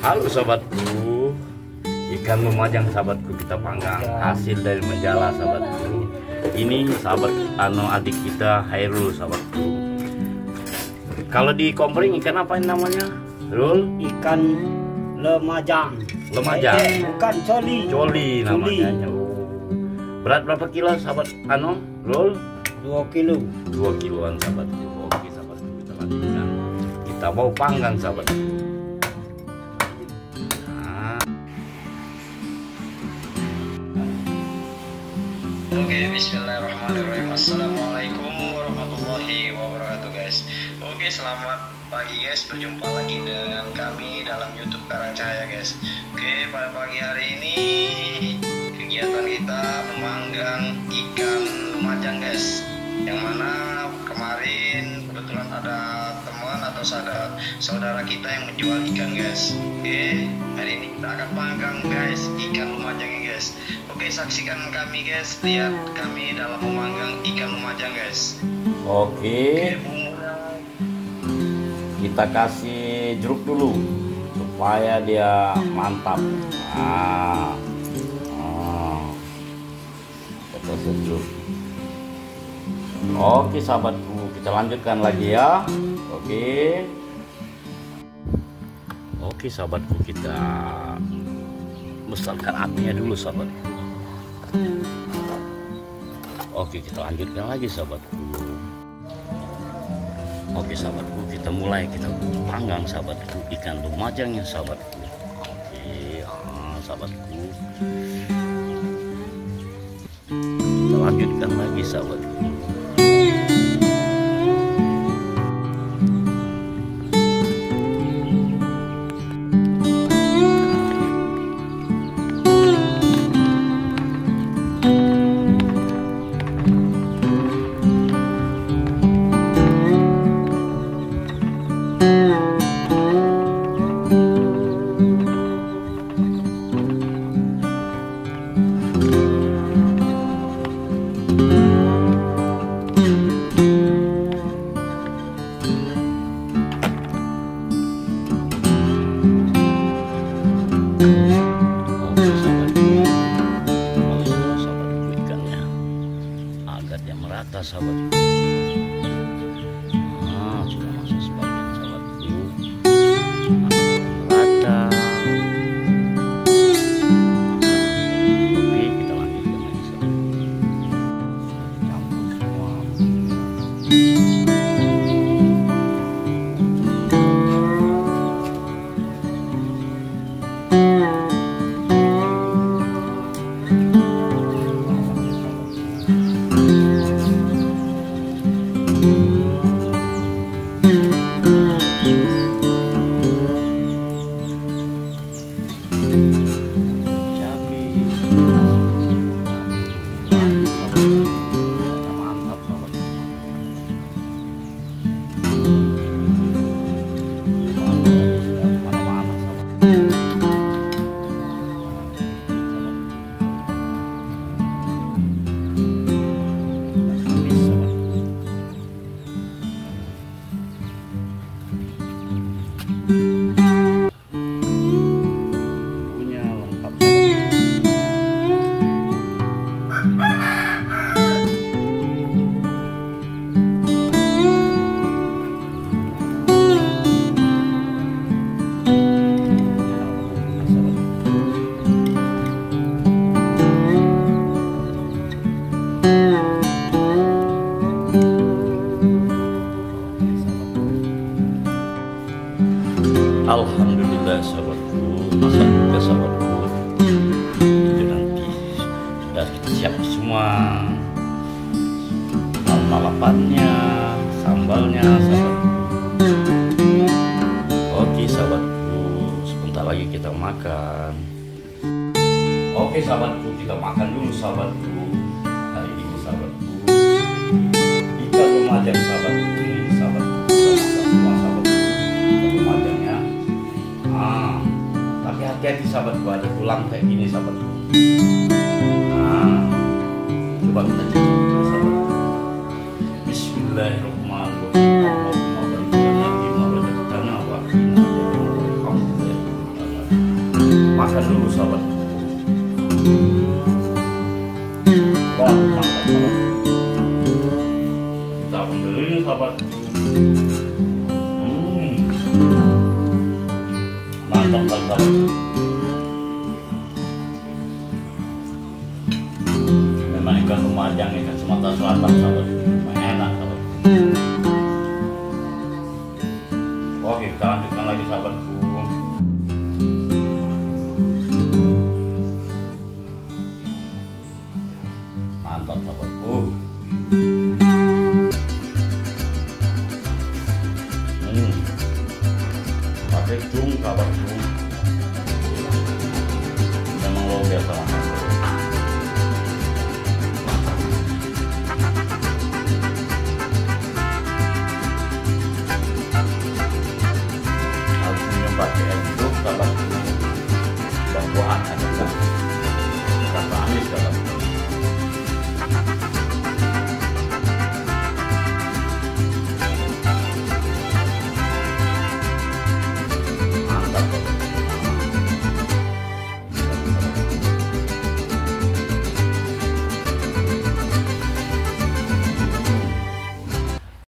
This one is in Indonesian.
Halo sahabatku, ikan lumajang sahabatku kita panggang hasil dari menjala sahabatku. Ini sahabat adik kita Hairul sahabatku. Kalau di kompering ikan apa ini namanya? Rul? Ikan lemajang. Lemajang. Bukan coli. Coli namanya. Berat berapa kilo sahabat Rul? 2 kilo. 2 kiloan sahabatku. Oke sahabatku, kita lanjutkan. Kita mau panggang sahabatku. Oke, bismillahirrahmanirrahim. Assalamualaikum warahmatullahi wabarakatuh guys. Oke, selamat pagi guys. Berjumpa lagi dengan kami dalam YouTube Karang Cahaya guys. Oke, pada pagi hari ini kegiatan kita memanggang ikan lumajang guys. Yang mana kemarin kebetulan ada teman atau saudara kita yang menjual ikan guys. Oke, hari ini kita akan panggang guys ikan lumajangnya guys. Oke, saksikan kami guys, lihat kami dalam memanggang ikan lumajang guys. Oke, kita kasih jeruk dulu supaya dia mantap. Kita kasih jeruk. Oke sahabatku, kita lanjutkan lagi ya. Oke sahabatku, kita besarkan apinya dulu sahabatku. Oke, kita lanjutkan lagi sahabatku. Oke sahabatku, kita mulai, kita panggang sahabatku ikan lumajangnya sahabatku. Oke, sahabatku, kita lanjutkan lagi sahabatku. Merata sahabatku. Sudah masuk sebagian sahabatku. Merata. Oke, kita lanjutkan lagi sahabatku. Campur semua. Alhamdulillah sahabatku, masak juga sahabatku. Itu nanti sudah kita siap semua, lalapannya, sambalnya sahabatku. Oke sahabatku, sebentar lagi kita makan. Oke sahabatku, kita makan dulu sahabatku. Hari ini sahabatku, ikan lumajang sahabatku. Ini sahabatku, kita masak semua sahabatku. Ikan lumajangnya. Tapi hati-hati sahabatku, ada tulang kayak gini sahabatku. Coba kita cicip sahabatku. Bismillahirrahmanirrahim. sahabat. Wah, mantap sahabat. Kita ambil ini sahabat. Mantap sahabat. Memang ikan Lumajang, ikan Sumatera Selatan sahabat. Enak sahabat. Oke, kita lanjutkan lagi sahabatku. Mantap sahabatku. Pakai cung sahabatku. Memang luar biasa mantap. Pakai enduk sahabatku, buah-buahan ada kan, rasa amis sahabatku.